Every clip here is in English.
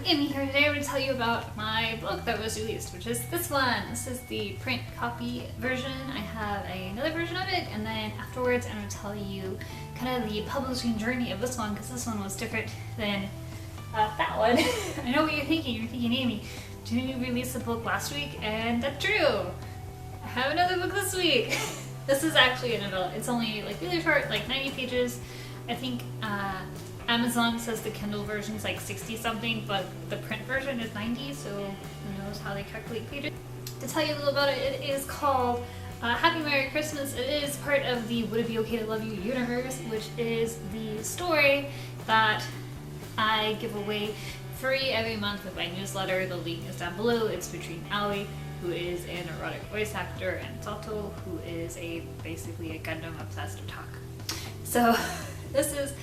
Amy here. Today I'm going to tell you about my book that was released, which is this one. This is the print copy version. I have another version of it, and then afterwards I'm going to tell you kind of the publishing journey of this one, because this one was different than that one. I know what you're thinking. You're thinking, Amy, didn't you release a book last week? And that's true. I have another book this week. This is actually an adult. It's only like really short, like 90 pages. I think Amazon says the Kindle version is like 60 something, but the print version is 90, so who knows how they calculate pages. To tell you a little about it, it is called Happy Merry Christmas. It is part of the Would It Be Okay to Love You universe, which is the story that I give away free every month with my newsletter. The link is down below. It's between Aoi, who is an erotic voice actor, and Sato, who is basically a Gundam obsessed otaku. So this is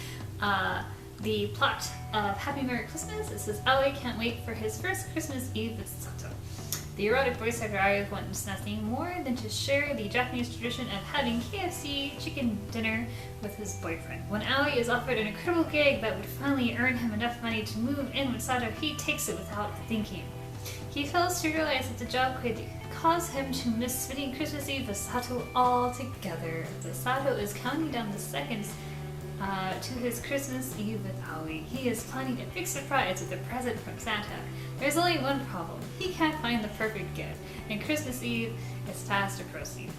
the plot of Happy Merry Christmas. It says Aoi can't wait for his first Christmas Eve with Sato. The erotic voice actor Aoi wants nothing more than to share the Japanese tradition of having KFC chicken dinner with his boyfriend. When Aoi is offered an incredible gig that would finally earn him enough money to move in with Sato, he takes it without thinking. He fails to realize that the job could cause him to miss spending Christmas Eve with Sato altogether. So Sato is counting down the seconds to his Christmas Eve with Aoi. He is planning a big surprise with a present from Santa. There's only one problem. He can't find the perfect gift, and Christmas Eve is fast approaching.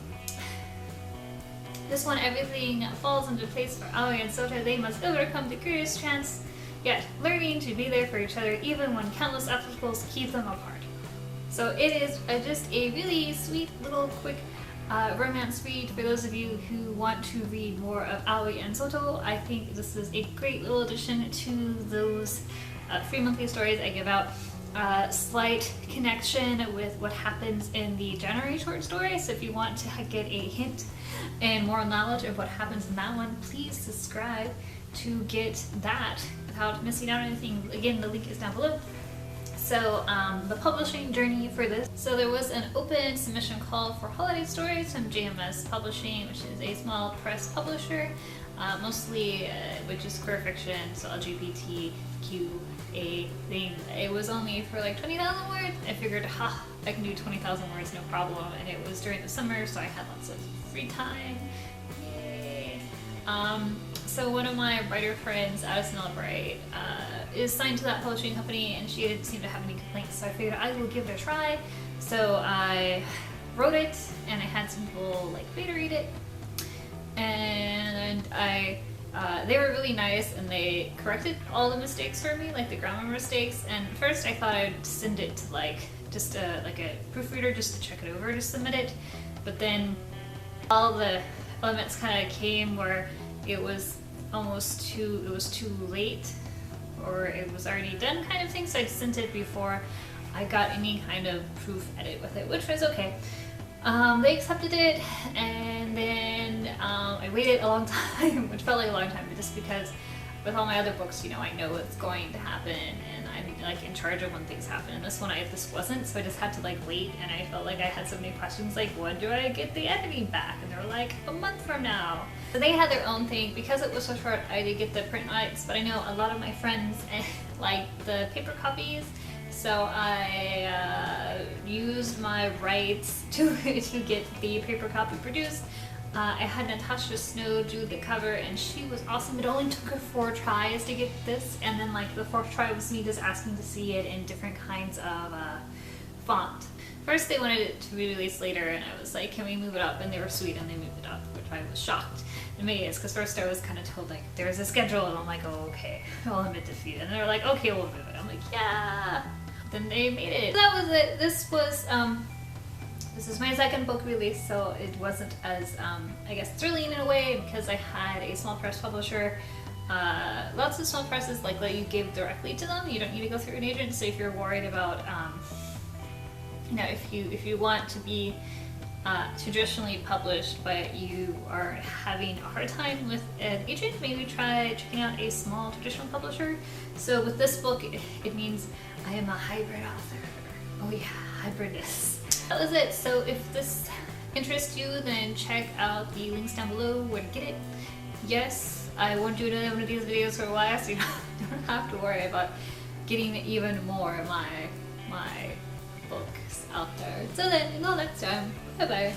This one, everything falls into place for Aoi and Sota. They must overcome the curious chance, yet learning to be there for each other even when countless obstacles keep them apart. So it is just a really sweet little quick romance read for those of you who want to read more of Aoi and Soto. I think this is a great little addition to those free monthly stories I give out. Slight connection with what happens in the January short story, so if you want to get a hint and more knowledge of what happens in that one, please subscribe to get that without missing out on anything. Again, the link is down below. So the publishing journey for this. So there was an open submission call for holiday stories from JMS Publishing, which is a small press publisher, mostly which is queer fiction, so LGBTQA thing. It was only for like 20,000 words. I figured, I can do 20,000 words, no problem. And it was during the summer, so I had lots of free time. Yay! So one of my writer friends, Addison Albright, is signed to that publishing company, and she didn't seem to have any complaints, so I figured I will give it a try. So I wrote it, and I had some people like beta read it, and they were really nice, and they corrected all the mistakes for me, like the grammar mistakes. And first I thought I'd send it to like just a proofreader just to check it over to submit it, but then all the elements kind of came where it was too late, or it was already done kind of thing, so I sent it before I got any kind of proof edit with it, which was okay. They accepted it, and then I waited a long time, which felt like a long time, just because with all my other books, you know, I know what's going to happen, and I'm like in charge of when things happen. And this one, this wasn't, so I just had to like wait, and I felt like I had so many questions, like when do I get the editing back? And they were like, a month from now. So they had their own thing. Because it was so short, I did get the print rights, but I know a lot of my friends like the paper copies, so I used my rights to get the paper copy produced. I had Natasha Snow do the cover, and she was awesome. It only took her 4 tries to get this, and then like the 4th try was me just asking to see it in different kinds of font. First they wanted it to be released later, and I was like, can we move it up? And they were sweet, and they moved it up, which I was shocked. And maybe it's because first I was kind of told like there's a schedule, and I'm like, oh okay, well I'm a bit defeated. And they were like, okay, we'll move it. I'm like, yeah. Then they made it. So that was it. This is my second book release, so it wasn't as, I guess, thrilling in a way, because I had a small press publisher. Lots of small presses like let you give directly to them. You don't need to go through an agent. So if you're worried about, you know, if you want to be traditionally published, but you are having a hard time with an agent, maybe try checking out a small traditional publisher. So with this book, it means I am a hybrid author. Oh yeah, hybridness. That was it. So if this interests you, then check out the links down below where to get it. Yes, I won't do another one of these videos for a while, so you don't have to worry about getting even more of my books out there. So then until next time, bye bye.